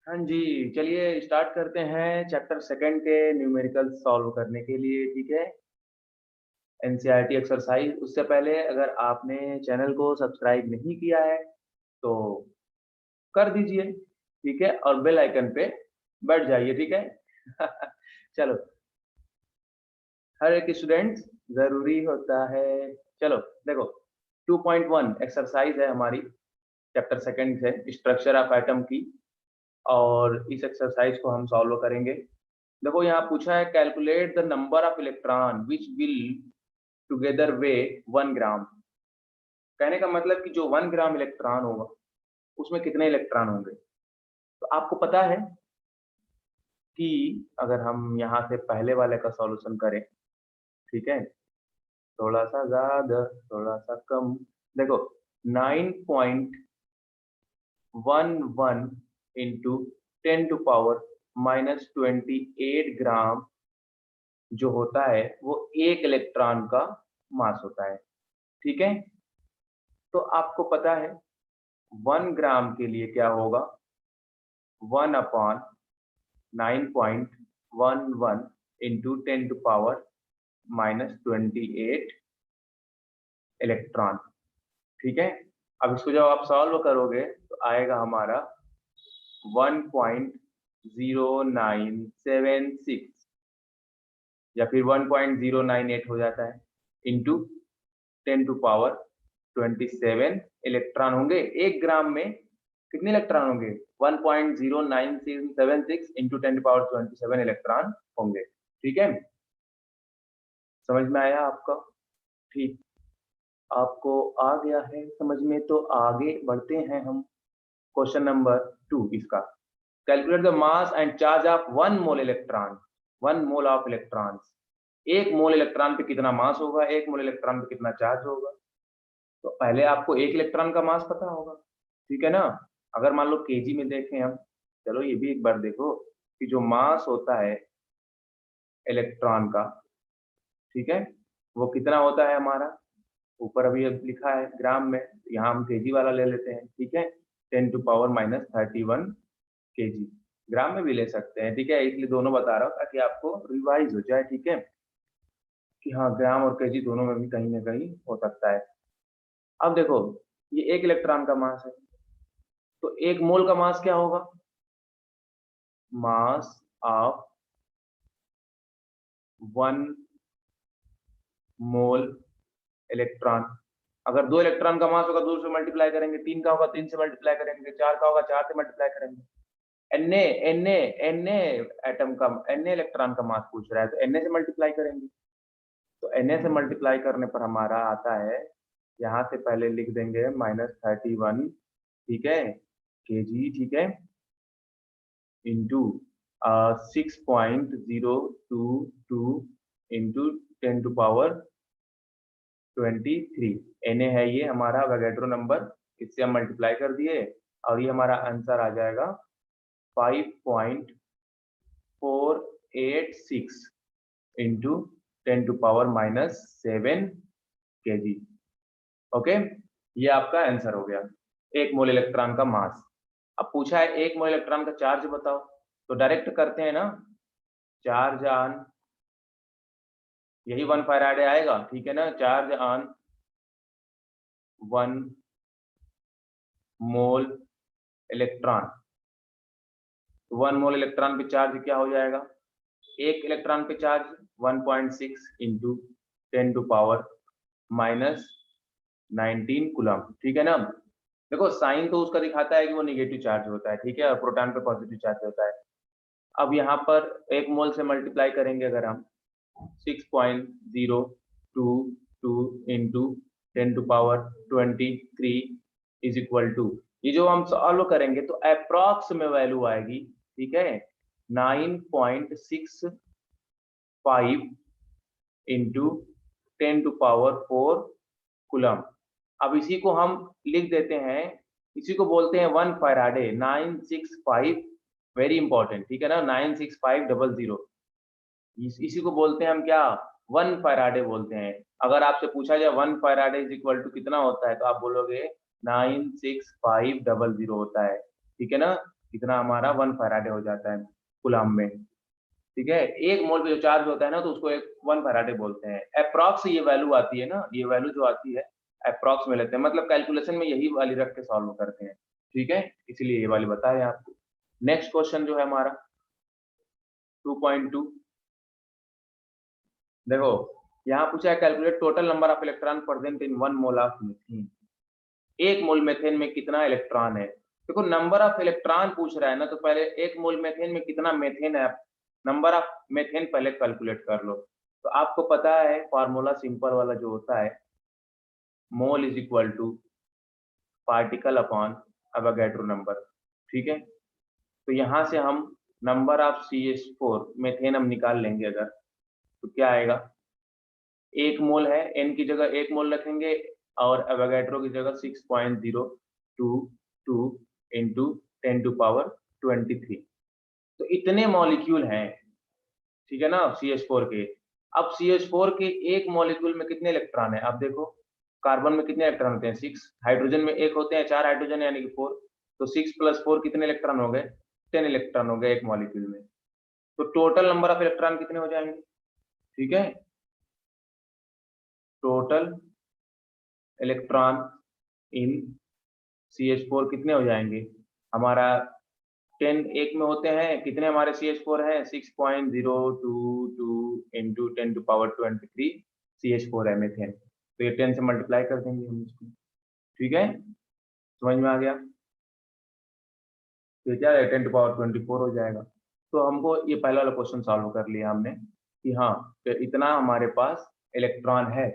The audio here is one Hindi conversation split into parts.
हाँ जी, चलिए स्टार्ट करते हैं चैप्टर सेकंड के न्यूमेरिकल सॉल्व करने के लिए, ठीक है? NCERT exercise. उससे पहले अगर आपने चैनल को सब्सक्राइब नहीं किया है, तो कर दीजिए, ठीक है? और बेल आइकन पे बैठ जाइए, ठीक है? चलो, हर एक स्टूडेंट ज़रूरी होता है। चलो, देखो 2.1 एक्सरसाइज है हमारी चैप्टर सेकंड से स्ट्रक्चर ऑफ एटम की, और इस एक्सरसाइज को हम सॉल्व करेंगे। देखो यहाँ पूछा है calculate the number of electron which will together weigh 1 gram. कहने का मतलब कि जो 1 ग्राम इलेक्ट्रॉन होगा उसमें कितने इलेक्ट्रॉन होंगे। तो आपको पता है कि अगर हम यहाँ से पहले वाले का सॉल्यूशन करें, ठीक है, थोड़ा सा ज्यादा थोड़ा सा कम, देखो 9.11 इंटू 10⁻⁻28 ग्राम जो होता है वो एक इलेक्ट्रॉन का मास होता है, ठीक है। तो आपको पता है 1 ग्राम के लिए क्या होगा, 1/9.11 इंटू 10⁻⁻28 इलेक्ट्रॉन, ठीक है। अब इसको जब आप सॉल्व करोगे तो आएगा हमारा 1.0976 या फिर 1.098 हो जाता है, इंटू 10⁻27 इलेक्ट्रॉन होंगे। 1 ग्राम में कितने इलेक्ट्रॉन होंगे, 1.09676 इंटू 10⁻27 इलेक्ट्रॉन होंगे, ठीक है। समझ में आया आपका? ठीक, आपको आ गया है समझ में, तो आगे बढ़ते हैं हम। क्वेश्चन नंबर 2 इसका, calculate the mass and charge of 1 mole electron. 1 mole of electrons, 1 mole electron पे कितना मास होगा, 1 मोल इलेक्ट्रॉन पे कितना चार्ज होगा। तो पहले आपको एक इलेक्ट्रॉन का मास पता होगा, ठीक है ना। अगर मान लो केजी में देखें हम, चलो ये भी एक बार देखो कि जो मास होता है इलेक्ट्रॉन का, ठीक है, वो कितना होता है हमारा। ऊपर अभी अब लिखा है ग्राम में, यहाँ हम केजी वाला ले लेते हैं, ठीक है। 10⁻⁻31 केजी, ग्राम में भी ले सकते हैं, ठीक है। इसलिए दोनों बता रहा हूँ ताकि आपको रिवाइज हो जाए, ठीक है, कि हाँ ग्राम और केजी दोनों में भी कहीं ना कहीं हो सकता है। अब देखो ये एक इलेक्ट्रॉन का मास है, तो 1 मोल का मास क्या होगा, मास ऑफ 1 मोल इलेक्ट्रॉन। अगर 2 इलेक्ट्रॉन का मास होगा 2 से मल्टीप्लाई करेंगे, 3 का होगा 3 से मल्टीप्लाई करेंगे, 4 का होगा 4 से मल्टीप्लाई करेंगे। एन एन एन एटम का, एन इलेक्ट्रॉन का मास पूछ रहा है, तो एन से मल्टीप्लाई करेंगे। तो एन से मल्टीप्लाई करने पर हमारा आता है, यहाँ से पहले लिख देंगे -31, ठीक है, केजी, ठीक है, इंटू 6.022 इंटू 10⁻23। एन है ये हमारा वोगैड्रो नंबर, इससे हम मल्टीप्लाई कर दिए और ये हमारा आंसर आ जाएगा 5.486 इंटू 10⁻⁻7 केजी। ओके, ये आपका आंसर हो गया, 1 मोल इलेक्ट्रॉन का मास। अब पूछा है 1 मोल इलेक्ट्रॉन का चार्ज बताओ, तो डायरेक्ट करते हैं ना, चार्ज ऑन, यही 1 फैराडे आएगा, ठीक है ना। Charge on 1 mole electron, 1 mole electron पे चार्ज क्या हो जाएगा, एक इलेक्ट्रॉन पे चार्ज 1.6 इंटू 10⁻⁻19 कूलम, ठीक है ना। देखो साइन तो उसका दिखाता है कि वो निगेटिव चार्ज होता है, ठीक है, और प्रोटॉन पे पॉजिटिव चार्ज होता है। अब यहाँ पर 1 मोल से मल्टीप्लाई करेंगे अगर हम, 6.022 इंटू 10⁻23 इज इक्वल टू, ये जो हम सॉल्व करेंगे तो अप्रॉक्स में वैल्यू आएगी, ठीक है, 9.65 इंटू 10⁴ कूलम। अब इसी को हम लिख देते हैं, इसी को बोलते हैं 1 फैराडे, 965, वेरी इंपॉर्टेंट, ठीक है ना, 96500, इसी को बोलते हैं हम क्या, 1 फैराडे बोलते हैं। अगर आपसे पूछा जाए 1 फैराडे इज इक्वल टू कितना होता है, तो आप बोलोगे 96500 होता है, ठीक है ना। कितना हमारा 1 फैराडे हो जाता है कूलम्ब में। ठीक है, 1 मोल पे जो चार्ज होता है ना, तो उसको 1 फैराडे बोलते हैं। अप्रॉक्स ये वैल्यू आती है ना, ये वैल्यू जो आती है अप्रॉक्स में लेते हैं, मतलब कैलकुलेशन में यही वाली रख के सॉल्व करते हैं। ठीक है, इसलिए ये वाली बताए आपको। नेक्स्ट क्वेश्चन जो है हमारा 2.2, देखो यहाँ पूछा है calculate total number of electron present in 1 mole of methane. 1 mole methane में कितना इलेक्ट्रॉन है? देखो नंबर ऑफ इलेक्ट्रॉन पूछ रहा है ना, तो पहले 1 मोल मीथेन में कितना मीथेन है, नंबर ऑफ मीथेन पहले कैलकुलेट कर लो। तो आपको पता है फार्मूला सिंपल वाला जो होता है, mole is equal to particle upon Avogadro number. ठीक है, तो यहाँ से हम नंबर ऑफ CH4 मीथेन हम निकाल लेंगे अगर, तो क्या आएगा, 1 मोल है, n की जगह 1 मोल रखेंगे और एवोगैड्रो की जगह 6.022 इंटू 10⁻23। तो इतने मॉलिक्यूल हैं, ठीक है ना, CH4 के। अब CH4 के एक मॉलिक्यूल में कितने इलेक्ट्रॉन है? अब देखो कार्बन में कितने इलेक्ट्रॉन होते हैं? 6, हाइड्रोजन में 1 होते हैं, 4 हाइड्रोजन यानी कि 4, तो 6 + 4 कितने इलेक्ट्रॉन हो गए? 10 इलेक्ट्रॉन हो गए एक मॉलिक्यूल में। तो टोटल नंबर ऑफ इलेक्ट्रॉन कितने हो जाएंगे? ठीक है, टोटल इलेक्ट्रॉन इन CH4 कितने हो जाएंगे हमारा? 10 एक में होते हैं, कितने हमारे CH4 हैं? 6.022 इंटू 10⁻23 CH4 है मीथेन। तो ये 10 से मल्टीप्लाई कर देंगे हम इसको। ठीक है, समझ में आ गया? तो क्या है, 10⁻24 हो जाएगा। तो हमको ये पहला वाला क्वेश्चन सॉल्व कर लिया हमने कि हाँ, तो इतना हमारे पास इलेक्ट्रॉन है।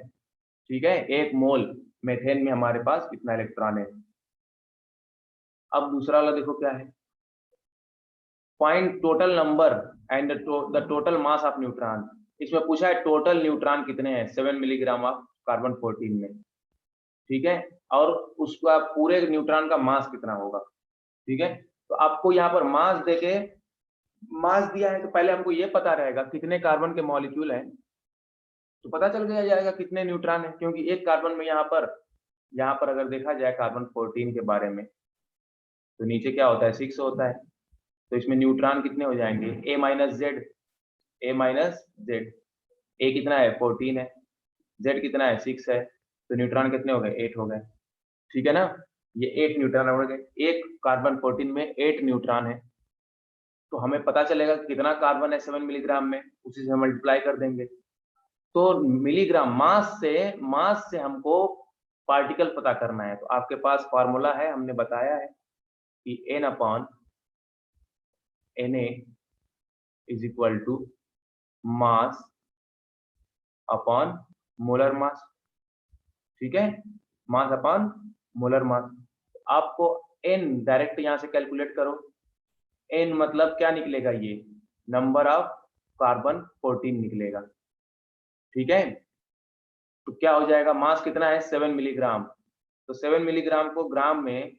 ठीक है, 1 मोल मीथेन में हमारे पास कितना इलेक्ट्रॉन है। अब दूसरा वाला देखो क्या है, find total number and the total mass of neutron. इसमें पूछा है टोटल न्यूट्रॉन कितने हैं, 7 मिलीग्राम ऑफ कार्बन 14 में। ठीक है, और उसका पूरे न्यूट्रॉन का मास कितना होगा। ठीक है, तो आपको यहाँ पर मास देके, मास दिया है तो पहले हमको ये पता रहेगा कितने कार्बन के मॉलिक्यूल हैं, तो पता चल गया जाएगा कितने न्यूट्रॉन है, क्योंकि एक कार्बन में यहाँ पर अगर देखा जाए कार्बन 14 के बारे में, तो नीचे क्या होता है, 6 होता है। तो इसमें न्यूट्रॉन कितने हो जाएंगे, A minus z, A minus z. A कितना है, 14 है, जेड कितना है, 6 है, तो न्यूट्रॉन कितने हो गए, 8 हो गए। ठीक है ना, ये 8 न्यूट्रॉन हो गए, एक कार्बन 14 में 8 न्यूट्रॉन है। तो हमें पता चलेगा कितना कार्बन है 7 मिलीग्राम में, उसी से मल्टीप्लाई कर देंगे। तो मिलीग्राम मास से हमको पार्टिकल पता करना है। तो आपके पास फार्मूला है, हमने बताया है कि N upon Na is equal to mass upon molar mass. ठीक है, मास अपॉन मोलर मास। आपको N डायरेक्ट यहाँ से कैलकुलेट करो, N मतलब क्या निकलेगा, ये नंबर ऑफ कार्बन 14 निकलेगा। ठीक है, तो क्या हो जाएगा, मास कितना है, 7 मिलीग्राम। तो 7 मिलीग्राम को ग्राम में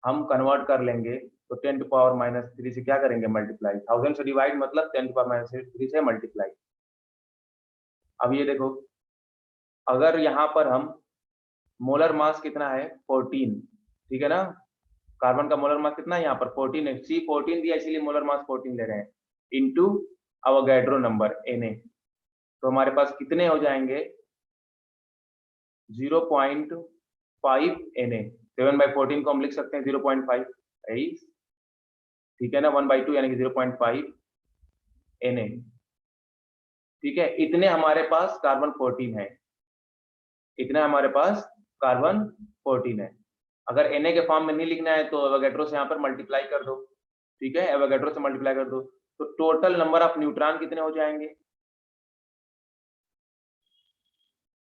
हम कन्वर्ट कर लेंगे, तो 10⁻³ से क्या करेंगे, मल्टीप्लाई। 1000 से डिवाइड मतलब 10⁻³ से मल्टीप्लाई। अब ये देखो, अगर यहाँ पर हम मोलर मास कितना है, 14, ठीक है ना, कार्बन का मोलर मास कितना है यहाँ पर, 14 है, C14 दिया इसलिए मोलर मास 14 ले रहे हैं, इनटू अवोगैड्रो नंबर Na। तो हमारे पास कितने हो जाएंगे, 0.5 Na। 7/14 को हम लिख सकते हैं 0.5, ठीक है ना, 1/2 यानी कि 0.5 Na। ठीक है, इतने हमारे पास कार्बन 14 है, इतना हमारे पास कार्बन 14 है। अगर Na के फॉर्म में नहीं लिखना है तो एवोगैड्रो से यहाँ पर मल्टीप्लाई कर दो। ठीक है, एवोगैड्रो से मल्टीप्लाई कर दो, तो टोटल नंबर ऑफ न्यूट्रॉन कितने हो जाएंगे,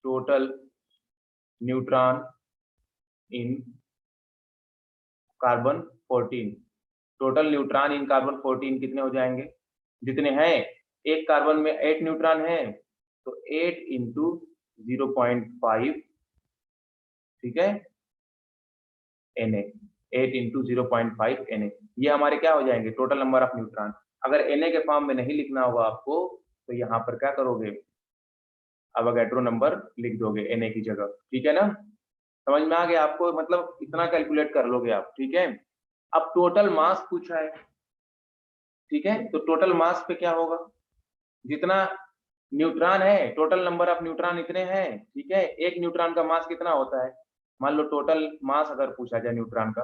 टोटल न्यूट्रॉन इन कार्बन 14, टोटल न्यूट्रॉन इन कार्बन 14 कितने हो जाएंगे, जितने हैं, एक कार्बन में 8 न्यूट्रॉन है, तो 8 इंटू 0.5, ठीक है, Na, 8 इंटू 0.5 Na, ये हमारे क्या हो जाएंगे, टोटल नंबर ऑफ न्यूट्रॉन। अगर Na के फॉर्म में नहीं लिखना होगा आपको, तो यहाँ पर क्या करोगे, अवोगैड्रो नंबर लिख दोगे Na की जगह। ठीक है ना, समझ में आ गया आपको, मतलब इतना कैलकुलेट कर लोगे आप। ठीक है, अब टोटल मास पूछा है, ठीक है, तो टोटल मास पे क्या होगा, जितना न्यूट्रॉन है, टोटल नंबर ऑफ न्यूट्रॉन इतने हैं, ठीक है, एक न्यूट्रॉन का मास कितना होता है, मान लो टोटल मास अगर पूछा जाए न्यूट्रॉन का,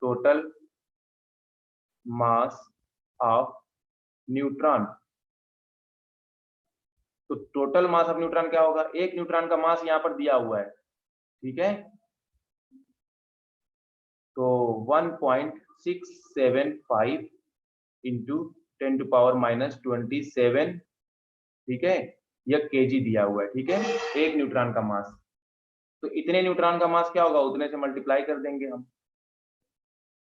टोटल मास ऑफ न्यूट्रॉन, तो टोटल मास ऑफ न्यूट्रॉन क्या होगा, एक न्यूट्रॉन का मास यहाँ पर दिया हुआ है, ठीक है, तो 1.675 इंटू 10⁻⁻27, ठीक है, यह केजी दिया हुआ है, ठीक है, एक न्यूट्रॉन का मास, तो इतने न्यूट्रॉन का मास क्या होगा, उतने से मल्टीप्लाई कर देंगे हम,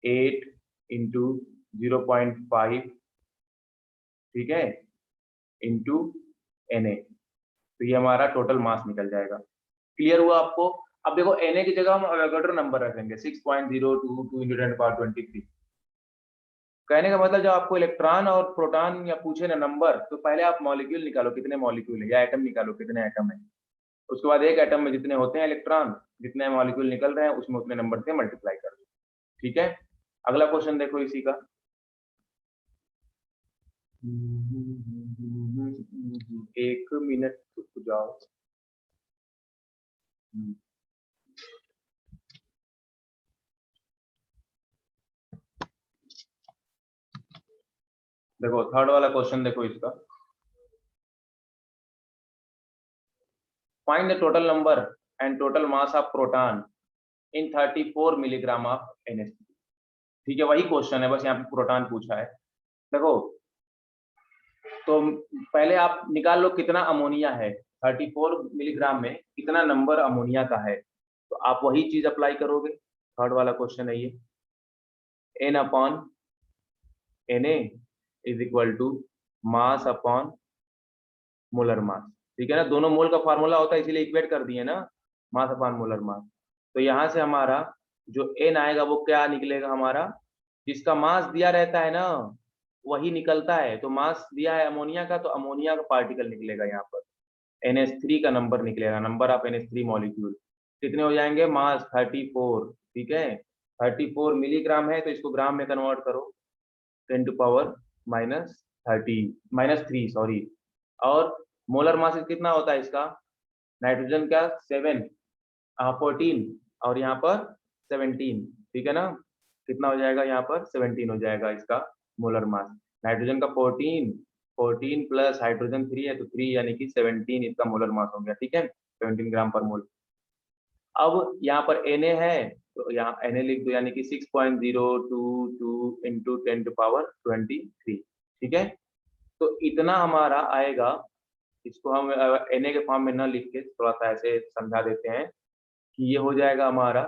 8 इंटू 0.5, ठीक है, इंटू Na, तो ये हमारा टोटल मास निकल जाएगा। क्लियर हुआ आपको? अब देखो Na की जगह हम एवोगाड्रो नंबर रखेंगे 6.022 इंटू 10⁻23। कहने का मतलब जब आपको इलेक्ट्रॉन और प्रोटॉन या पूछे ना नंबर, तो पहले आप मॉलिक्यूल निकालो कितने मॉलिक्यूल है, या एटम निकालो कितने एटम है, उसके बाद एक एटम में जितने होते हैं इलेक्ट्रॉन, जितने मॉलिक्यूल निकल रहे हैं उसमें उतने नंबर से मल्टीप्लाई कर दो, ठीक है। अगला क्वेश्चन देखो इसी का, एक मिनट रुक जाओ। देखो थर्ड वाला क्वेश्चन देखो इसका, find the total number and total mass of proton in 34 milligram of NH3, ठीक है, वही क्वेश्चन है, बस यहाँ पे प्रोटॉन पूछा है। देखो तो पहले आप निकाल लो कितना अमोनिया है, 34 मिलीग्राम में कितना नंबर अमोनिया का है, तो आप वही चीज अप्लाई करोगे, थर्ड वाला क्वेश्चन है ये, N upon Na is equal to mass upon molar mass, ठीक है ना, दोनों मोल का फार्मूला होता है इसीलिए इक्वेट कर दिए ना, मास अपॉन मोलर मास, तो यहाँ से हमारा जो N आएगा वो क्या निकलेगा हमारा, जिसका मास दिया रहता है ना वही निकलता है, तो मास दिया है अमोनिया का, तो अमोनिया का पार्टिकल निकलेगा यहाँ पर, NH3 का नंबर निकलेगा, नंबर ऑफ NH3 मॉलिक्यूल कितने हो जाएंगे, मास 34, ठीक है, 34 मिलीग्राम है, तो इसको ग्राम में कन्वर्ट करो, 10⁻⁻30 सॉरी, और मोलर मास कितना होता है इसका, नाइट्रोजन का 7 14 और यहाँ पर 17, ठीक है ना, कितना हो जाएगा यहाँ पर 17 हो जाएगा इसका मोलर मास, नाइट्रोजन का 14 प्लस हाइड्रोजन 3 है तो 3 यानी कि 17 इसका मोलर मास हो गया, ठीक है, 17 ग्राम पर मोल। अब यहाँ पर Na है तो यहाँ Na लिख दो, यानी कि 6.022 इंटू 10⁻23, ठीक है, तो इतना हमारा आएगा, इसको हम Na के फॉर्म में न लिख के थोड़ा सा ऐसे समझा देते हैं कि ये हो जाएगा हमारा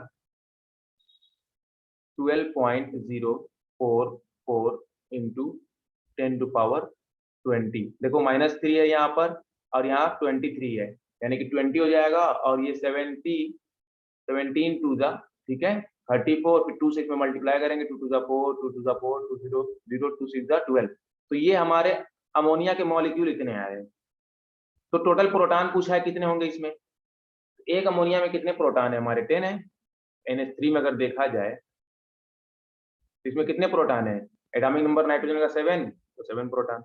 12.044 इंटू 10⁻20, देखो -3 है यहाँ पर और यहाँ 23 है, यानी कि 20 हो जाएगा, और ये 17 टू द, ठीक है, 34 फिर 2 से इसमें मल्टीप्लाई करेंगे, 2 to the 4 2 to the 4 2 0 0 2 6 the 12, तो ये हमारे अमोनिया के मॉलिक्यूल इतने आए हैं। तो टोटल प्रोटॉन पूछा है कितने होंगे इसमें, एक अमोनिया में कितने प्रोटॉन है हमारे, 10 है, NH3 में अगर देखा जाए तो इसमें कितने प्रोटॉन है, एटॉमिक नंबर नाइट्रोजन का 7 तो 7 प्रोटॉन,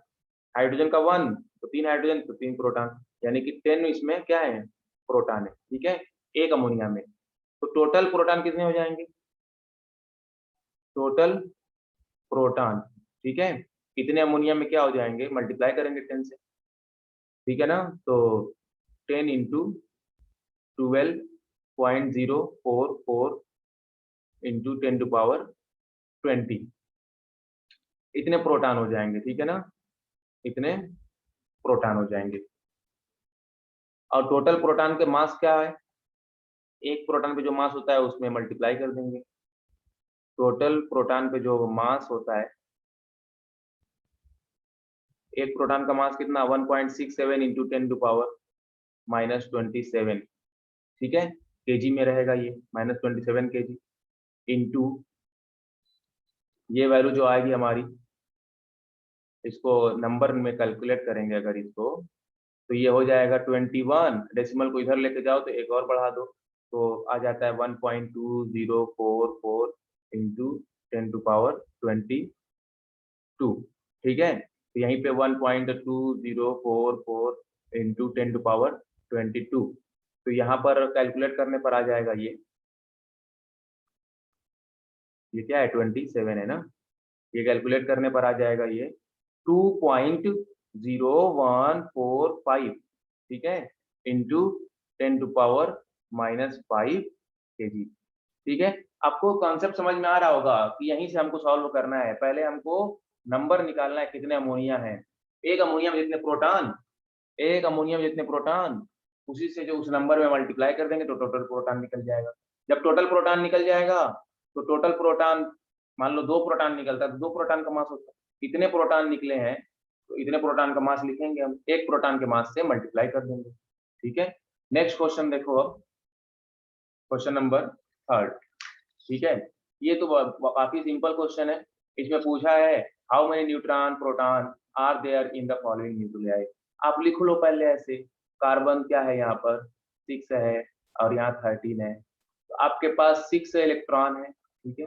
हाइड्रोजन का 1 तो 3 हाइड्रोजन तो 3 प्रोटॉन, यानी कि 10 इसमें क्या है, प्रोटॉन है, ठीक है, एक अमोनिया में, तो टोटल प्रोटॉन कितने हो जाएंगे, टोटल प्रोटॉन, ठीक है, इतने अमोनिया में क्या हो जाएंगे, मल्टीप्लाई करेंगे 10 से, ठीक है ना, तो 10 इंटू 12.044 इंटू 10⁻20, इतने प्रोटॉन हो जाएंगे, ठीक है ना, इतने प्रोटॉन हो जाएंगे। और टोटल प्रोटॉन के मास क्या है, एक प्रोटॉन पे जो मास होता है उसमें मल्टीप्लाई कर देंगे, टोटल प्रोटॉन पे जो मास होता है, एक प्रोटॉन का मास कितना 1.67 इंटू 10⁻⁻27, ठीक है, केजी में रहेगा ये -27 केजी, इंटू ये वैल्यू जो आएगी हमारी, इसको नंबर में कैलकुलेट करेंगे अगर इसको, तो ये हो जाएगा 21, डेसिमल को इधर लेके जाओ तो एक और बढ़ा दो, तो आ जाता है 1.2044 इंटू 10⁻²2, ठीक है। तो यहीं पे 1.2044 इंटू 10⁻²2, तो यहाँ पर कैलकुलेट करने पर आ जाएगा ये क्या है 27 है ना, ये कैलकुलेट करने पर आ जाएगा ये 2.0145, ठीक है, इंटू 10⁻⁻5 kg, ठीक है। आपको कॉन्सेप्ट समझ में आ रहा होगा कि यहीं से हमको सॉल्व करना है। पहले हमको नंबर निकालना है कितने अमोनिया है, एक अमोनिया में जितने प्रोटॉन, एक अमोनिया में जितने प्रोटॉन, उसी से जो उस नंबर में मल्टीप्लाई कर देंगे तो टोटल प्रोटॉन निकल जाएगा। जब टोटल प्रोटॉन निकल जाएगा तो टोटल प्रोटॉन, मान लो 2 प्रोटॉन निकलता है तो 2 प्रोटॉन का मास होता है, इतने प्रोटॉन निकले हैं तो इतने प्रोटॉन का मास लिखेंगे हम, एक प्रोटॉन के मास से मल्टीप्लाई कर देंगे, ठीक है। नेक्स्ट क्वेश्चन देखो, अब क्वेश्चन नंबर 3, ठीक है। ये तो काफी सिंपल क्वेश्चन है। इसमें पूछा है how many neutron proton are there in the following nuclei. आप लिख लो पहले ऐसे, कार्बन क्या है यहाँ पर 6 है और यहाँ 13 है, तो आपके पास 6 इलेक्ट्रॉन है, ठीक है,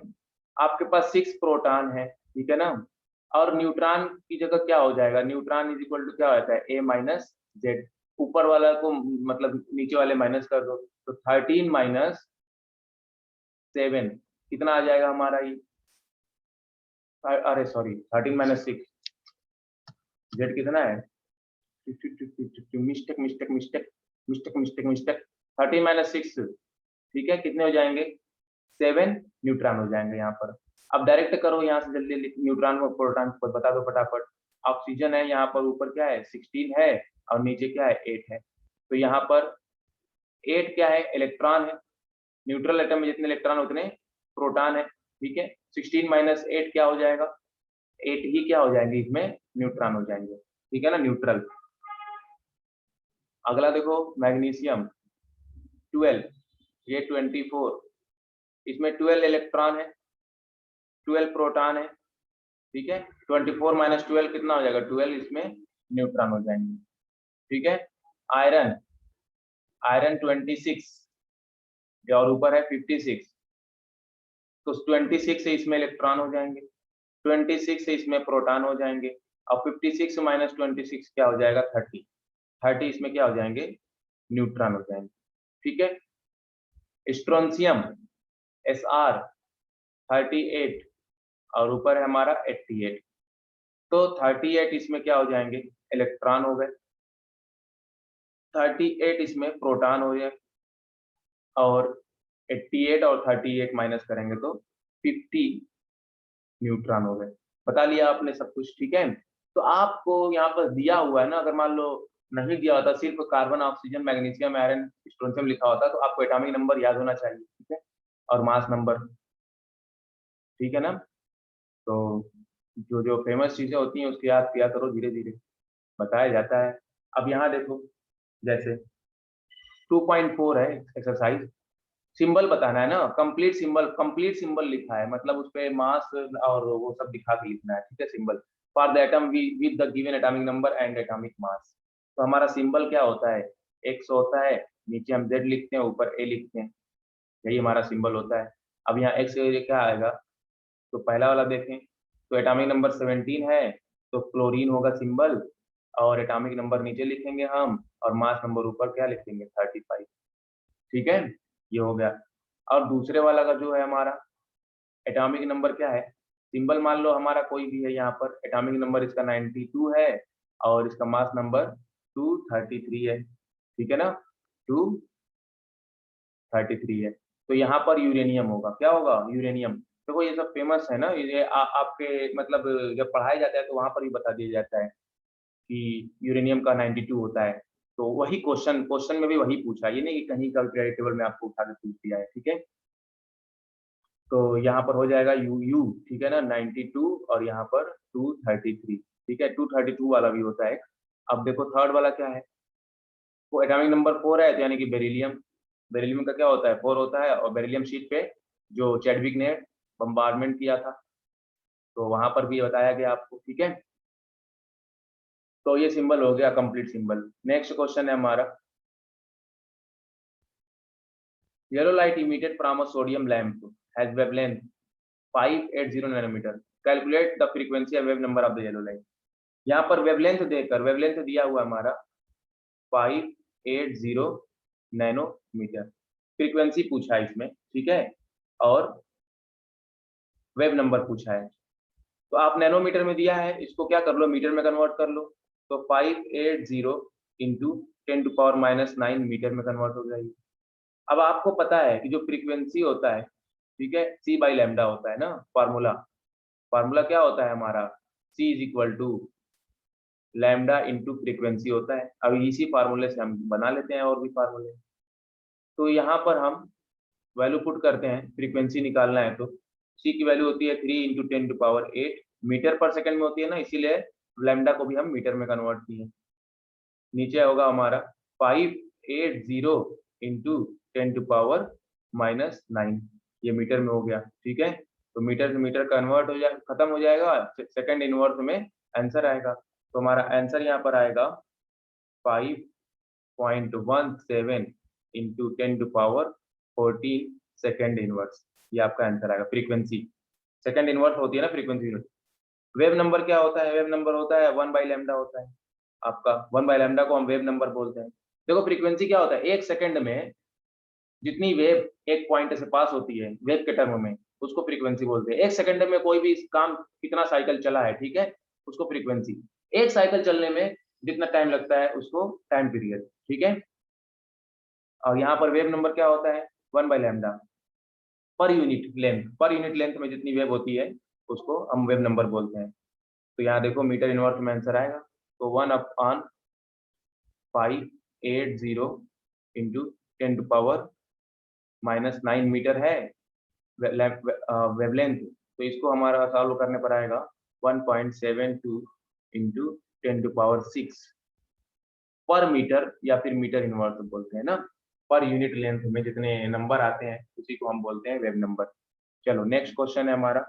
आपके पास 6 प्रोटॉन है, ठीक है ना। और न्यूट्रॉन की जगह क्या हो जाएगा, न्यूट्रॉन इज इक्वल टू क्या होता है A माइनस जेड, ऊपर वाला को मतलब नीचे वाले माइनस कर दो, तो 13 माइनस 7 कितना आ जाएगा हमारा ये, अरे सॉरी 13 माइनस 6, जेड कितना है, mistake mistake mistake mistake mistake mistake, 13 minus 6, ठीक है, कितने हो जाएंगे 7 न्यूट्रॉन हो जाएंगे यहाँ पर। अब डायरेक्ट करो यहाँ से जल्दी, न्यूट्रॉन और प्रोटॉन को बता दो फटाफट। ऑक्सीजन है यहाँ पर, ऊपर क्या है 16 है और नीचे क्या है 8 है, तो यहाँ पर 8 क्या है इलेक्ट्रॉन है, न्यूट्रल एटम में जितने इलेक्ट्रॉन उतने प्रोटॉन है, ठीक है। 16 माइनस 8 क्या हो जाएगा, 8 ही क्या हो जाएंगे इसमें न्यूट्रॉन हो जाएंगे, ठीक है ना, न्यूट्रल। अगला देखो मैग्नीशियम 12, ये 24, इसमें 12 इलेक्ट्रॉन है, 12 प्रोटॉन है, ठीक है। 24 माइनस 12 कितना हो जाएगा 12, इसमें न्यूट्रॉन हो जाएंगे, ठीक है। आयरन, आयरन 26 और ऊपर है 56, तो 26 से इसमें इलेक्ट्रॉन हो जाएंगे, 26 से इसमें प्रोटॉन हो जाएंगे, और 56 माइनस 26 क्या हो जाएगा 30, 30 इसमें क्या हो जाएंगे न्यूट्रॉन हो जाएंगे, ठीक है। स्ट्रोंशियम Sr 38 और ऊपर है हमारा 88, तो 38 इसमें क्या हो जाएंगे इलेक्ट्रॉन हो गए, 38 इसमें प्रोटॉन हो जाए, और 88 और 38 माइनस करेंगे तो 50 न्यूट्रॉन हो गए। बता लिया आपने सब कुछ, ठीक है। तो आपको यहाँ पर दिया हुआ है ना, अगर मान लो नहीं दिया होता, सिर्फ carbon oxygen magnesium iron strontium लिखा होता तो आपको एटॉमिक नंबर याद होना चाहिए, ठीक है, और मास नंबर, ठीक है ना। तो जो जो फेमस चीजें होती हैं उसकी याद किया करो, धीरे धीरे बताया जाता है। अब यहाँ देखो जैसे 2.4 है एक्सरसाइज, सिंबल बताना है ना, कंप्लीट सिंबल लिखा है, मतलब उस पे मास और वो सब दिखा के लिखना है, ठीक है, symbol for the atom with the given atomic number and atomic mass. तो हमारा सिंबल क्या होता है, एक्स होता है, नीचे हम जेड लिखते हैं, ऊपर ए लिखते हैं, यही हमारा सिंबल होता है। अब यहाँ एक्स क्या आएगा, तो पहला वाला देखें, तो एटॉमिक नंबर 17 है, तो क्लोरीन होगा सिंबल, और एटॉमिक नंबर नीचे लिखेंगे हम, और मास नंबर ऊपर क्या लिखेंगे 35, ठीक है, ये हो गया। और दूसरे वाला का जो है हमारा एटॉमिक नंबर क्या है, सिंबल मान लो हमारा कोई भी है, यहाँ पर एटॉमिक नंबर इसका 92 है और इसका मास नंबर 233 है, ठीक है ना, 233 है, तो यहाँ पर यूरेनियम होगा, क्या होगा यूरेनियम। देखो ये सब फेमस है ना, ये आपके मतलब जब पढ़ाया जाता है तो वहां पर भी बता दिया जाता है कि यूरेनियम का 92 होता है, तो वही क्वेश्चन क्वेश्चन में भी वही पूछा, ये नहीं कि कहीं का टेबल में आपको उठा के पूछ दिया है, ठीक है। तो यहाँ पर हो जाएगा यू यू, ठीक है ना, 92 और यहाँ पर 233, ठीक है, 232 वाला भी होता है। अब देखो थर्ड वाला क्या है, वो एटॉमिक नंबर 4 है, तो यानी कि बेरिलियम, बेरिलियम का क्या होता है 4 होता है, और बेरिलियम शीट पे जो चैडविक ने बम्बार्डमेंट किया था तो वहां पर भी बताया गया आपको, ठीक है। तो ये सिंबल हो गया कंप्लीट सिंबल। नेक्स्ट क्वेश्चन है हमारा, yellow light emitted from a sodium lamp has wavelength 580 nanometre. Calculate the frequency of wave number of the yellow light. यहाँ पर वेवलेंथ देकर, वेवलेंथ दिया हुआ हमारा 580 नैनोमीटर, फ्रीक्वेंसी पूछा है इसमें, ठीक है, और वेव नंबर पूछा है। तो आप नैनोमीटर में दिया है, इसको क्या कर लो, मीटर में कन्वर्ट कर लो। तो 580 इंटू 10⁻⁹ मीटर में कन्वर्ट हो जाएगी। अब आपको पता है कि जो फ्रीक्वेंसी होता है, ठीक है, c बाई लैम्डा होता है ना, फार्मूला। फार्मूला क्या होता है हमारा, c is equal to lambda into frequency होता है। अब इसी फार्मूले से हम बना लेते हैं और भी फार्मूले। तो यहाँ पर हम वैल्यू पुट करते हैं, फ्रीक्वेंसी निकालना है तो c की वैल्यू होती है 3 इंटू 10⁸ मीटर पर सेकंड में होती है ना, इसीलिए लैम्डा को भी हम मीटर में कन्वर्ट किए। नीचे होगा हमारा 580 इंटू 10⁻⁹, ये मीटर में हो गया, ठीक है। तो मीटर से मीटर कन्वर्ट हो जाए, खत्म हो जाएगा, सेकंड इनवर्स में आंसर आएगा। तो हमारा आंसर यहाँ पर आएगा 5.17 इंटू 10⁻14 सेकंड इनवर्स, ये आपका आंसर आएगा। फ्रीक्वेंसी सेकंड इनवर्स होती है ना फ्रीक्वेंसी यूनिट। वेव नंबर क्या होता है, वेव नंबर होता है 1 बाई लैम्डा होता है आपका। 1 बाई लैम्डा को हम वेव नंबर बोलते हैं। देखो फ्रीक्वेंसी क्या होता है, एक सेकंड में जितनी वेव एक पॉइंट से पास होती है वेव के टर्म में, उसको फ्रीक्वेंसी बोलते हैं। एक सेकंड में कोई भी काम कितना साइकिल चला है, ठीक है, उसको फ्रीक्वेंसी। एक साइकिल चलने में जितना टाइम लगता है उसको टाइम पीरियड, ठीक है। और यहाँ पर वेव नंबर क्या होता है, 1 by lambda per unit length. Per unit length में जितनी वेव होती है उसको हम वेव नंबर बोलते हैं। तो यहाँ देखो मीटर इनवर्स में आंसर आएगा, तो 1/580 इंटू 10⁻⁹ मीटर है वेवलेंथ। तो इसको हमारा सॉल्व करने पर आएगा 1.72 इंटू 10⁻⁶ पर मीटर, या फिर मीटर इनवर्स बोलते हैं ना। पर यूनिट लेंथ में जितने नंबर आते हैं उसी को हम बोलते हैं वेव नंबर। चलो नेक्स्ट क्वेश्चन है हमारा।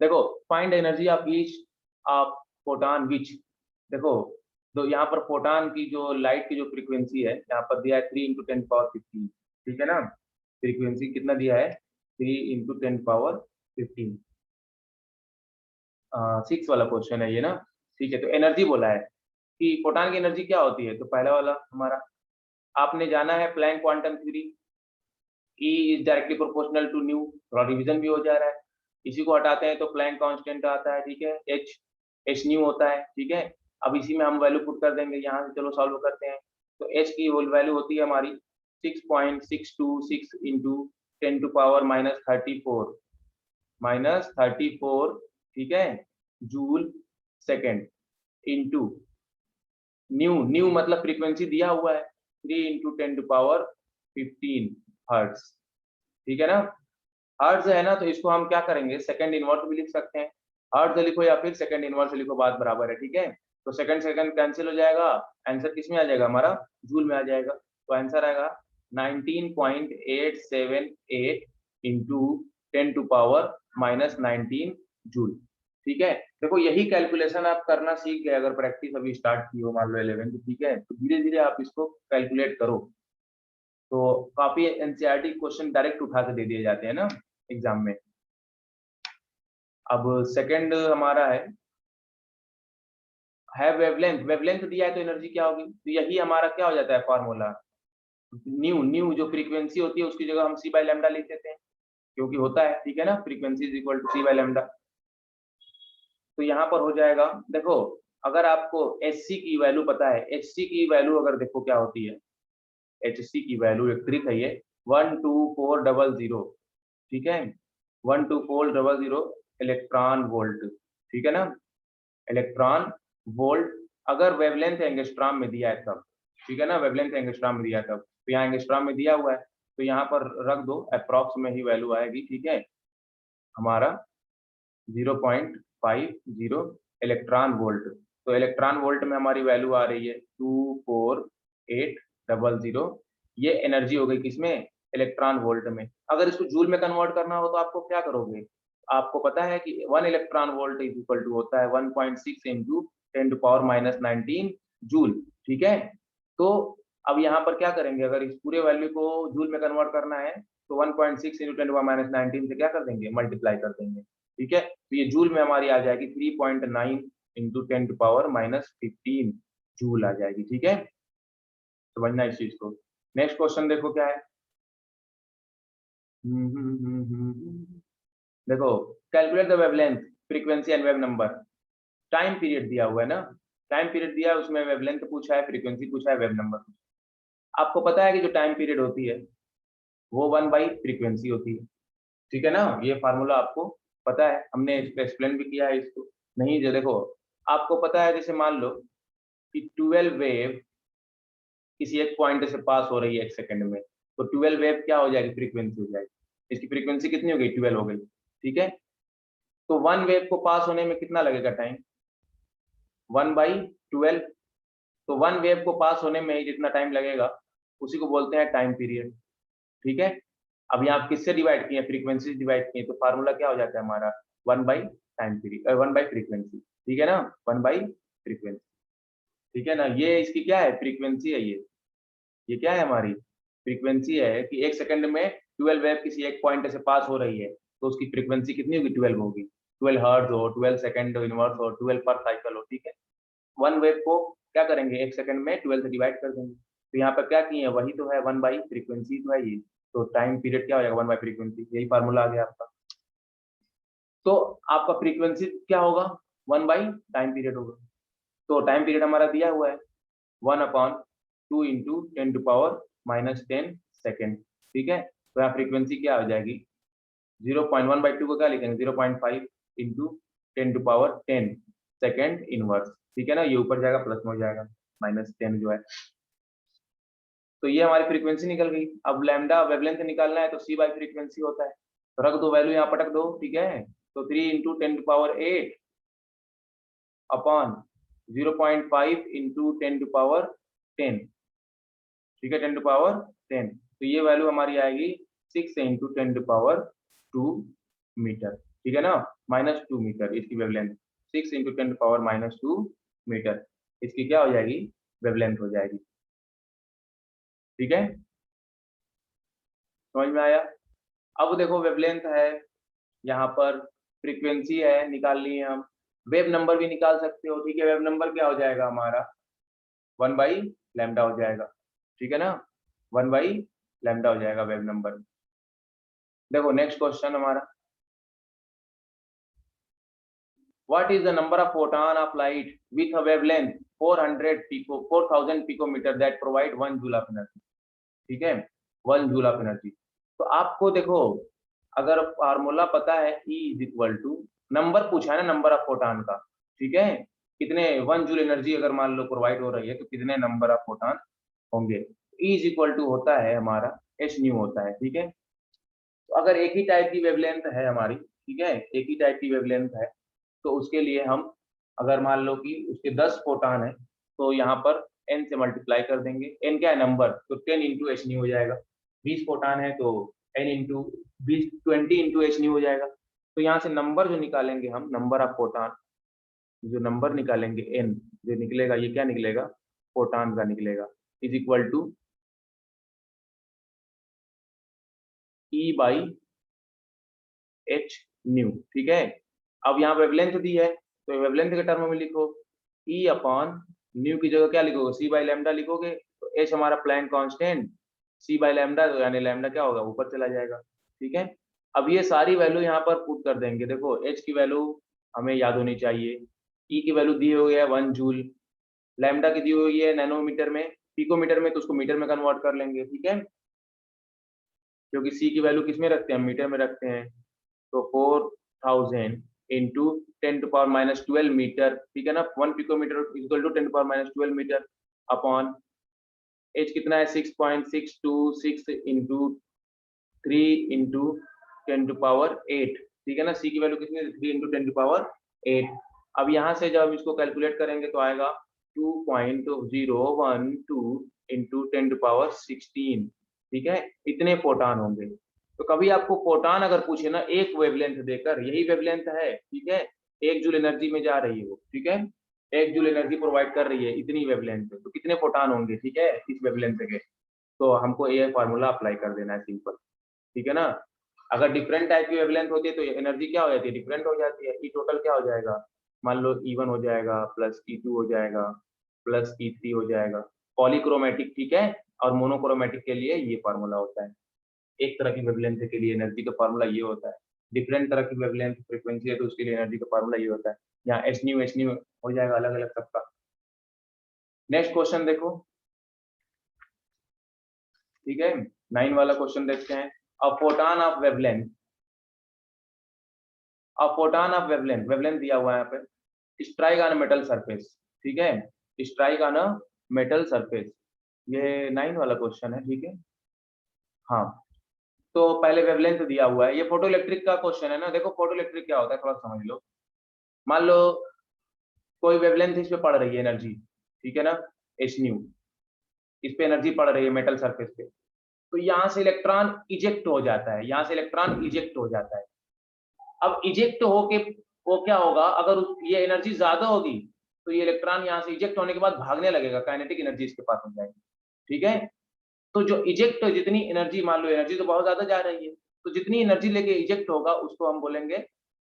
देखो find energy of each of photon which. देखो तो यहाँ पर फोटॉन की जो लाइट की जो फ्रीक्वेंसी है यहाँ पर दिया है 3 इंटू 10⁻15, ठीक है ना। फ्रीक्वेंसी कितना दिया है, 3 इंटू 10⁻15। 6 वाला क्वेश्चन है ये ना, ठीक है। तो एनर्जी बोला है कि फोटॉन की एनर्जी क्या होती है, तो पहला वाला हमारा आपने जाना है Planck quantum theory, E is directly proportional to nu, थोड़ा रिवीजन भी हो जा रहा है। इसी को हटाते हैं तो प्लैंक कांस्टेंट आता है, ठीक है, एच न्यू होता है, ठीक है। अब इसी में हम वैल्यू पुट कर देंगे यहाँ से, चलो सॉल्व करते हैं। तो एच की होल वैल्यू होती है हमारी 6.626 इंटू 10⁻34 ठीक है, joule second into new, new मतलब फ्रीक्वेंसी दिया हुआ है 3 इंटू 10⁻15 हर्ट्ज, ठीक है ना। हर्ट्ज है ना, तो इसको हम क्या करेंगे, सेकंड इनवर्स भी लिख सकते हैं। हर्ट्ज लिखो या फिर सेकंड इनवर्स लिखो, बात बराबर है, ठीक है। तो सेकंड सेकंड कैंसिल हो जाएगा, आंसर किस में आ जाएगा हमारा, जूल में आ जाएगा। तो आंसर आएगा 19.878 इंटू 10⁻⁻19 जूल, ठीक है। देखो यही कैलकुलेशन आप करना सीख गए अगर प्रैक्टिस अभी स्टार्ट की हो, मान लो 11th, ठीक है। तो धीरे धीरे आप इसको कैलकुलेट करो। तो काफी एनसीईआरटी क्वेश्चन डायरेक्ट उठा के दे दिए जाते हैं ना एग्जाम में। अब सेकंड हमारा है वेवलेंथ। वेवलेंथ दिया है तो एनर्जी क्या होगी, तो यही हमारा क्या हो जाता है फॉर्मूला, न्यू। न्यू जो फ्रीक्वेंसी होती है उसकी जगह हम c बाई लैम्डा लिख देते हैं, क्योंकि होता है, ठीक है ना, frequency is equal to c by lambda. तो यहाँ पर हो जाएगा, देखो अगर आपको hc की वैल्यू पता है, hc की वैल्यू अगर देखो क्या होती है, hc की वैल्यू एक ट्रिक है ये, 12400, ठीक है, 12400 इलेक्ट्रॉन वोल्ट, ठीक है ना, इलेक्ट्रॉन वोल्ट। अगर वेवलेंथ एंगस्ट्रॉम में दिया है तब, ठीक है ना, वेवलेंथ एंगस्ट्रॉम में दिया है तब। तो यहाँ एंगस्ट्रॉम में दिया हुआ है तो यहाँ पर रख दो, अप्रॉक्स में ही वैल्यू आएगी, ठीक है, हमारा 0.50 इलेक्ट्रॉन वोल्ट। तो इलेक्ट्रॉन वोल्ट में हमारी वैल्यू आ रही है 24800। ये एनर्जी हो गई किसमें, इलेक्ट्रॉन वोल्ट में। अगर इसको जूल में कन्वर्ट करना हो तो आपको क्या करोगे, आपको पता है कि 1 electron volt is equal to होता है 1.6 इंटू 10⁻⁻19 जूल, ठीक है। तो अब यहाँ पर क्या करेंगे, अगर इस पूरे वैल्यू को जूल में कन्वर्ट करना है तो 1.6 इंटू 10⁻19 से क्या कर देंगे, मल्टीप्लाई कर देंगे। ठीक है, तो ये जूल में हमारी आ जाएगी 3.9 इंटू 10⁻15 जूल आ जाएगी। ठीक है, समझना इस चीज को। नेक्स्ट क्वेश्चन देखो क्या है। देखो, calculate the wavelength, frequency and wave number. Time period दिया हुआ है ना, टाइम पीरियड दिया है, उसमें वेवलेंथ पूछा है, फ्रीक्वेंसी पूछा है, वेव नंबर। आपको पता है कि जो टाइम पीरियड होती है वो 1/फ्रीक्वेंसी होती है। ठीक है ना, ये फार्मूला आपको पता है, हमने एक्सप्लेन भी किया है इसको। नहीं, जो देखो आपको पता है, जैसे मान लो कि 12 वेव किसी एक पॉइंट से पास हो रही है 1 सेकंड में, तो 12 वेव क्या हो जाएगी, फ्रीक्वेंसी हो जाएगी। इसकी फ्रीक्वेंसी कितनी हो गई, 12 हो गई। ठीक है, तो 1 वेव को पास होने में कितना लगेगा टाइम, 1/12। तो 1 वेव को पास होने में जितना टाइम लगेगा उसी को बोलते हैं टाइम पीरियड। ठीक है, अब यहाँ किससे डिवाइड किए, फ्रीक्वेंसी डिवाइड किए, तो फार्मूला क्या हो जाता है हमारा, 1/टाइम पीरियड, 1/फ्रीक्वेंसी। ठीक है ना, 1/फ्रीक्वेंसी। ठीक है ना, ये इसकी क्या है, फ्रीक्वेंसी है ये क्या है हमारी, फ्रीक्वेंसी है कि 1 सेकंड में 12 वेव किसी एक पॉइंट से पास हो रही है, तो उसकी फ्रीक्वेंसी कितनी होगी, 12 होगी। 12 हर्ट्ज हो, 12 सेकंड इनवर्स हो, 12 पर साइकिल हो। ठीक है, 1 वेव को क्या करेंगे, 1 सेकंड में 12 से डिवाइड कर देंगे। तो यहाँ पर क्या किए हैं, वही तो है, 1/फ्रीक्वेंसी तो है ये। तो टाइम पीरियड क्या हो जाएगा, 1/फ्रीक्वेंसी, यही फार्मूला आ गया आपका। तो आपका फ्रीक्वेंसी क्या होगा, 1/टाइम पीरियड होगा। तो टाइम पीरियड हमारा दिया हुआ है 1/2 इंटू 10⁻−10 सेकेंड। ठीक है, तो यहाँ फ्रीक्वेंसी क्या हो जाएगी, 0.1/2 को क्या लिखेंगे, 0.5 इंटू 10⁻10 सेकेंड इनवर्स। ठीक है ना, ये ऊपर जाएगा, प्लस में हो जाएगा, -10 जो है। तो ये हमारी फ्रीक्वेंसी निकल गई। अब लैम्डा वेवलेंथ निकालना है तो c/फ्रीक्वेंसी होता है, तो रख दो वैल्यू यहाँ पटक दो। ठीक है, तो 3 इंटू 10⁸ अपॉन 0.5 इंटू 10⁻10। ठीक है, 10⁻10, तो ये वैल्यू हमारी आएगी 6 इंटू 10⁻2 मीटर। ठीक है ना, -2 मीटर इसकी वेवलेंथ, 6 इंटू 10⁻−2 मीटर इसकी क्या हो जाएगी, वेवलेंथ हो जाएगी। ठीक है, समझ में आया। अब देखो वेवलेंथ है, यहाँ पर फ्रीक्वेंसी है, निकाल लिए हम। वेव नंबर भी निकाल सकते हो। ठीक है, वेव नंबर क्या हो जाएगा हमारा, 1/λ हो जाएगा। ठीक है ना, 1/λ हो जाएगा वेव नंबर। देखो नेक्स्ट क्वेश्चन हमारा, what is the number of photon of light with a wavelength 4000 picometre that provide 1 joule of energy. ठीक है, 1 जूल ऑफ एनर्जी। तो आपको देखो, अगर फार्मूला पता है E is equal to, number पूछा है ना, नंबर ऑफ फोटॉन का। ठीक है, कितने 1 जूल एनर्जी अगर मान लो प्रोवाइड हो रही है तो कितने नंबर ऑफ फोटॉन होंगे। E इज इक्वल टू होता है हमारा h न्यू होता है। ठीक है, तो अगर एक ही टाइप की वेवलेंथ है हमारी, ठीक है, एक ही टाइप की वेवलेंथ है, तो उसके लिए हम अगर मान लो कि उसके 10 फोटॉन है तो यहाँ पर n से मल्टीप्लाई कर देंगे। n क्या है, नंबर, तो 10 इंटू एच न्यू हो जाएगा। 20 फोटॉन है तो n into 20 into H new हो जाएगा। तो यहाँ से नंबर जो निकालेंगे हम, नंबर ऑफ फोटॉन, जो नंबर निकालेंगे n, जो निकलेगा ये क्या निकलेगा, फोटॉन का निकलेगा, is equal to E by h nu. ठीक है, अब यहाँ वेवलेंथ दी है तो वेवलेंथ के टर्म में लिखो, E अपॉन न्यू की जगह क्या लिखोगे, c/λ लिखोगे, तो h हमारा प्लैंक कांस्टेंट, c/λ तो यानी लैम्डा क्या होगा, ऊपर चला जाएगा। ठीक है, अब ये सारी वैल्यू यहाँ पर पुट कर देंगे। देखो h की वैल्यू हमें याद होनी चाहिए, E की वैल्यू दी हुई है 1 जूल, लैम्डा की दी हुई है नैनोमीटर में, पिकोमीटर में तो उसको मीटर में कन्वर्ट कर लेंगे। ठीक है, क्योंकि C की वैल्यू किस में रखते हैं, मीटर में रखते हैं। तो 4000 इंटू 10⁻−12 मीटर। ठीक है ना, 1 picometre equal to 10⁻−12 metre upon h कितना है, 6.626 इंटू 3 इंटू 10�8। ठीक है ना, सी की वैल्यू कितनी है, 3 इंटू 10�8। अब यहाँ से जब इसको कैलकुलेट करेंगे तो आएगा 2.012 इंटू 10⁻16। ठीक है, इतने फोटॉन होंगे। तो कभी आपको फोटॉन अगर पूछे ना एक वेवलेंथ देकर, यही वेवलेंथ है, ठीक है, 1 जूल एनर्जी में जा रही है वो। ठीक है, 1 जूल एनर्जी प्रोवाइड कर रही है इतनी वेवलेंथ पे, तो कितने फोटान होंगे, ठीक है, इस वेवलेंथ के। तो हमको ये फार्मूला अप्लाई कर देना है, सिंपल, ठीक है ना। अगर डिफरेंट टाइप की वेवलेंथ होती है तो एनर्जी क्या हो जाती है, डिफरेंट हो जाती है। ई टोटल क्या हो जाएगा, मान लो E1 हो जाएगा प्लस E2 हो जाएगा प्लस E3 हो जाएगा। पॉलीक्रोमेटिक, ठीक है, और मोनोक्रोमेटिक के लिए ये फार्मूला होता है। एक तरह की वेवलेंथ के लिए एनर्जी का फार्मूला ये होता है। डिफरेंट तरह की वेवलेंथ फ्रीक्वेंसी है तो उसके लिए एनर्जी का फार्मूला ये होता है। यहाँ एच न्यू हो जाएगा अलग अलग सबका। नेक्स्ट क्वेश्चन देखो, ठीक है, 9 वाला क्वेश्चन देखते हैं। अ photon of wavelength, a photon of wavelength, wavelength दिया हुआ है यहाँ पे, स्ट्राइक ऑन मेटल सरफेस, ठीक है, strike on a metal surface. ये 9 वाला क्वेश्चन है, ठीक है। हाँ, तो पहले वेवलेंथ दिया हुआ है, ये फोटो इलेक्ट्रिक का क्वेश्चन है ना। देखो फोटो इलेक्ट्रिक क्या होता है थोड़ा समझ लो। मान लो कोई वेवलेंथ इस पे पड़ रही है एनर्जी, ठीक है ना, एच न्यू, इस पे एनर्जी पड़ रही है मेटल सरफेस पे, तो यहाँ से इलेक्ट्रॉन इजेक्ट हो जाता है, यहाँ से इलेक्ट्रॉन इजेक्ट हो जाता है। अब इजेक्ट होके वो क्या होगा, अगर ये एनर्जी ज्यादा होगी तो ये इलेक्ट्रॉन यहाँ से इजेक्ट होने के बाद भागने लगेगा, काइनेटिक एनर्जी इसके पास हो जाएगी, ठीक है। तो जो इजेक्ट, जितनी एनर्जी, मान लो एनर्जी तो बहुत ज्यादा जा रही है, तो जितनी एनर्जी लेके इजेक्ट होगा उसको हम बोलेंगे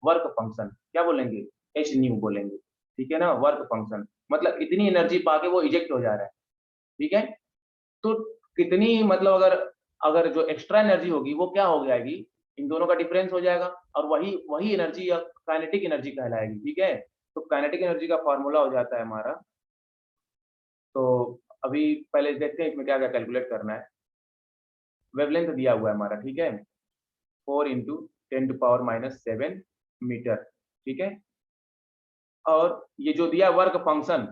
वर्क फंक्शन। क्या बोलेंगे, एच न्यू बोलेंगे, ठीक है ना, वर्क फंक्शन। मतलब इतनी एनर्जी पाके वो इजेक्ट हो जा रहा है, ठीक है। तो कितनी, मतलब अगर अगर जो एक्स्ट्रा एनर्जी होगी वो क्या हो जाएगी, इन दोनों का डिफरेंस हो जाएगा, और वही वही एनर्जी या काइनेटिक एनर्जी कहलाएगी, ठीक है। तो काइनेटिक एनर्जी का फॉर्मूला हो जाता है हमारा। तो अभी पहले देखते हैं इसमें क्या क्या कैलकुलेट करना है। वेवलेंथ दिया हुआ है हमारा, ठीक है, 4 इंटू 10⁻⁻7 मीटर, ठीक है। और ये जो दिया वर्क फंक्शन,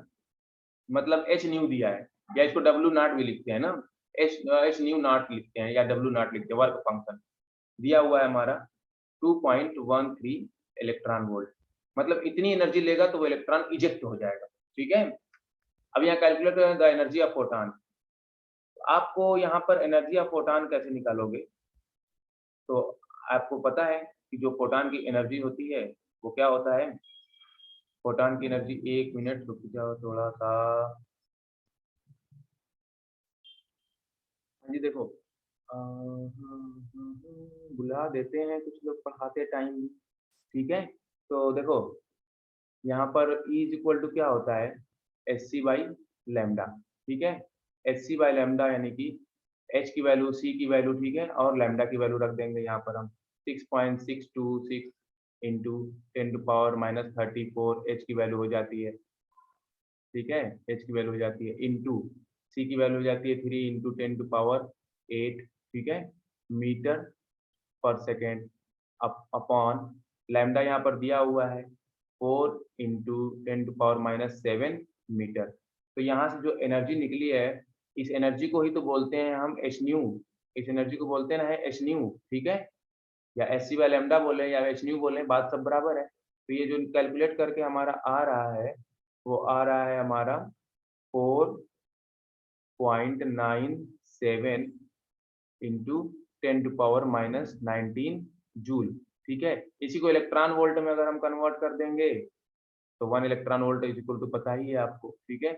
मतलब एच न्यू दिया है, या इसको डब्ल्यू नॉट भी लिखते हैं ना, एच न्यू नॉट लिखते हैं या डब्ल्यू नॉट लिखते हैं, वर्क फंक्शन दिया हुआ है हमारा 2.13 इलेक्ट्रॉन वोल्ट। मतलब इतनी एनर्जी लेगा तो वो इलेक्ट्रॉन इजेक्ट हो जाएगा, ठीक है। अब यहाँ calculate the energy of photon. आपको यहाँ पर एनर्जी ऑफ फोटॉन कैसे निकालोगे, तो आपको पता है कि जो फोटॉन की एनर्जी होती है वो क्या होता है। फोटॉन की एनर्जी, 1 मिनट रुक जाओ थोड़ा सा, हाँ जी देखो, बुला देते हैं कुछ लोग पढ़ाते टाइम, ठीक है। तो देखो यहाँ पर E इज इक्वल टू क्या होता है, एच सी बाई लेमडा, ठीक है। एच सी बाई लेमडा यानी कि एच की वैल्यू, सी की वैल्यू, ठीक है, और लेमडा की वैल्यू रख देंगे यहाँ पर हम 6.626 इंटू 10⁻⁻34 एच की वैल्यू हो जाती है, ठीक है, एच की वैल्यू हो जाती है, इंटू सी की वैल्यू हो जाती है 3 इंटू 10⁻8, ठीक है, मीटर पर सेकेंड, अपॉन लैम्डा यहाँ पर दिया हुआ है 4 इंटू 10⁻⁻7 मीटर। तो यहाँ से जो एनर्जी निकली है, इस एनर्जी को ही तो बोलते हैं हम एच न्यू, इस एनर्जी को बोलते हैं एच न्यू, ठीक है, या एच सी बाई लैम्डा बोले या एच न्यू बोले, बात सब बराबर है। तो ये जो कैलकुलेट करके हमारा आ रहा है, वो आ रहा है हमारा 4.97 इंटू 10⁻⁻19 जूल, ठीक है। इसी को इलेक्ट्रॉन वोल्ट में अगर हम कन्वर्ट कर देंगे तो 1 electron volt is equal to, पता ही है आपको, ठीक है।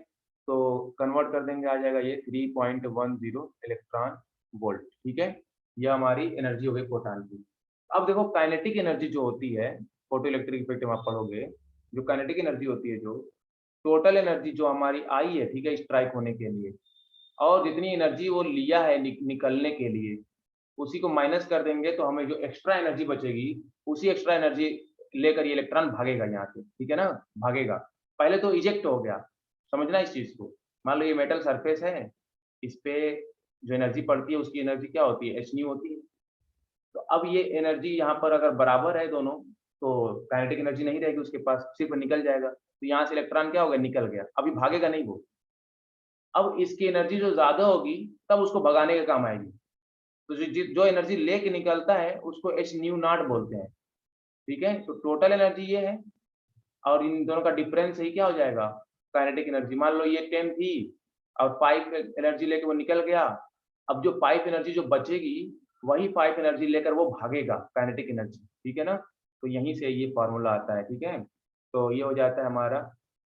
तो कन्वर्ट कर देंगे, आ जाएगा ये 3.10 इलेक्ट्रॉन वोल्ट, ठीक है। यह हमारी एनर्जी हो गई फोटॉन की। अब देखो काइनेटिक एनर्जी जो होती है, फोटो इलेक्ट्रिक इफेक्ट में आप पढ़ोगे, जो काइनेटिक एनर्जी होती है, जो टोटल एनर्जी जो हमारी आई है, ठीक है, स्ट्राइक होने के लिए, और जितनी एनर्जी वो लिया है निकलने के लिए, उसी को माइनस कर देंगे तो हमें जो एक्स्ट्रा एनर्जी बचेगी, उसी एक्स्ट्रा एनर्जी लेकर ये इलेक्ट्रॉन भागेगा यहाँ से, ठीक है ना, भागेगा। पहले तो इजेक्ट हो गया, समझना इस चीज को। मान लो ये मेटल सरफेस है, इस पे जो एनर्जी पड़ती है उसकी एनर्जी क्या होती है, एच न्यू होती है। तो अब ये एनर्जी यहाँ पर अगर बराबर है दोनों, तो काइनेटिक एनर्जी नहीं रहेगी उसके पास, सिर्फ निकल जाएगा। तो यहाँ से इलेक्ट्रॉन क्या होगा, निकल गया, अभी भागेगा नहीं वो। अब इसकी एनर्जी जो ज्यादा होगी तब उसको भगाने का काम आएगी। तो जो एनर्जी लेके निकलता है उसको एच न्यू नॉट बोलते हैं, ठीक है। तो टोटल एनर्जी ये है, और इन दोनों का डिफरेंस ही क्या हो जाएगा, काइनेटिक एनर्जी। मान लो ये 10 थी और 5 एनर्जी लेके वो निकल गया, अब जो 5 एनर्जी जो बचेगी, वही 5 एनर्जी लेकर वो भागेगा, काइनेटिक एनर्जी, ठीक है ना। तो यहीं से ये फॉर्मूला आता है, ठीक है। तो ये हो जाता है हमारा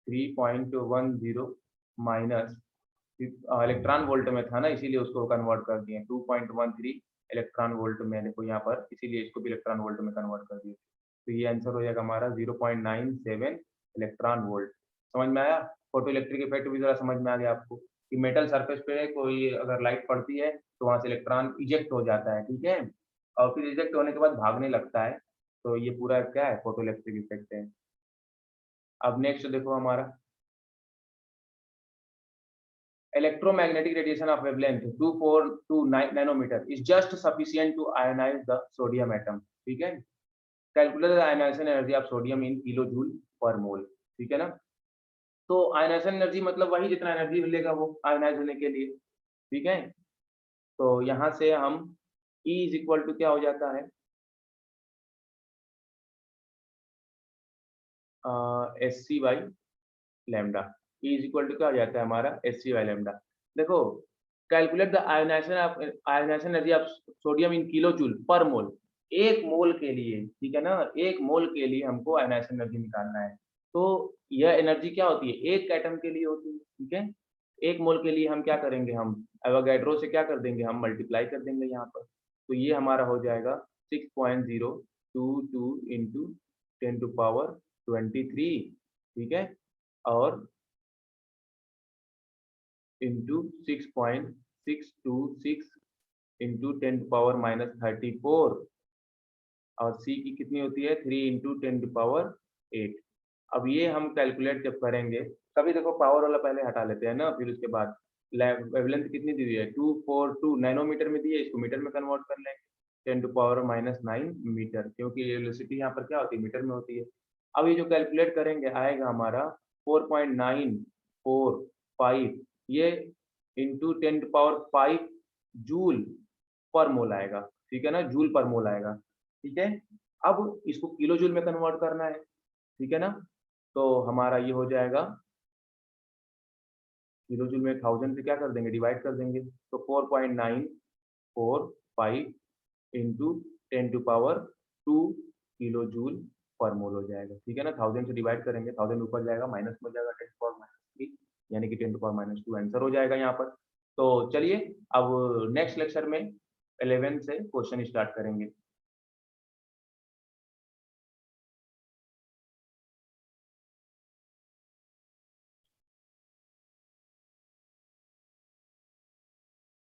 3.10 माइनस इलेक्ट्रॉन वोल्ट में था ना, इसीलिए उसको कन्वर्ट कर दिए 2.13 इलेक्ट्रॉन वोल्ट में, देखो यहाँ पर, इसीलिए इसको भी इलेक्ट्रॉन वोल्ट में कन्वर्ट कर दिए। तो ये आंसर हो जाएगा हमारा 0.97 इलेक्ट्रॉन वोल्ट। समझ में आया? फोटो इलेक्ट्रिक इफेक्ट भी जरा समझ में आ गया आपको कि मेटल सरफेस पे कोई अगर लाइट पड़ती है तो वहां से इलेक्ट्रॉन इजेक्ट हो जाता है, ठीक है, और फिर इजेक्ट होने के बाद भागने लगता है। तो ये पूरा क्या है, फोटो इलेक्ट्रिक इफेक्ट है। अब नेक्स्ट देखो हमारा electromagnetic radiation of wavelength 242 nanometer is just sufficient to ionize the sodium atom। ठीक है, calculate the ionisation energy of sodium in kilo joule per mole. ठीक है ना, तो आयनाइजेशन एनर्जी मतलब वही जितना एनर्जी मिलेगा वो आयनाइज होने के लिए। ठीक है, तो यहाँ से हम E इज इक्वल टू क्या हो जाता है, S C by lambda. E is equal to क्या हो जाता है हमारा, एस सी बाई लैम्डा। देखो, calculate the ionisation energy of sodium in kilo joule per mole. एक मोल के लिए, ठीक है ना, एक मोल के लिए हमको आयनाइजेशन एनर्जी निकालना है। तो यह एनर्जी क्या होती है, एक एटम के लिए होती है। ठीक है, एक मोल के लिए हम क्या करेंगे, हम एवोगैड्रो से क्या कर देंगे, हम मल्टीप्लाई कर देंगे यहाँ पर। तो ये हमारा हो जाएगा 6.022 इंटू 10⁻23। ठीक है, और इंटू 6.626 इंटू 10⁻−34, और सी की कितनी होती है, 3 इंटू 10⁸8। अब ये हम कैलकुलेट जब करेंगे, कभी देखो पावर वाला पहले हटा लेते हैं ना, फिर उसके बाद वेवलेंथ कितनी दी हुई है, 242 नैनोमीटर में दी है, इसको मीटर में कन्वर्ट कर लेंगे 10⁻−9 मीटर, क्योंकि वेलोसिटी यहाँ पर क्या होती है, मीटर में होती है। अब ये जो कैलकुलेट करेंगे आएगा हमारा 4.945, ये इंटू 10⁵ जूल पर मोल आएगा। ठीक है ना, जूल पर मोल आएगा। ठीक है, अब इसको किलो जूल में कन्वर्ट करना है। ठीक है ना, तो हमारा ये हो जाएगा, किलो जूल में 1000 से क्या कर देंगे, डिवाइड कर देंगे, तो 4.945 इंटू 10⁻2 किलो जूल पर मोल हो जाएगा। ठीक है ना, 1000 से डिवाइड करेंगे, 1000 ऊपर जाएगा, माइनस में हो जाएगा 10⁻3, यानी कि 10⁻2 आंसर हो जाएगा यहाँ पर। तो चलिए अब नेक्स्ट लेक्चर में 11 से क्वेश्चन स्टार्ट करेंगे।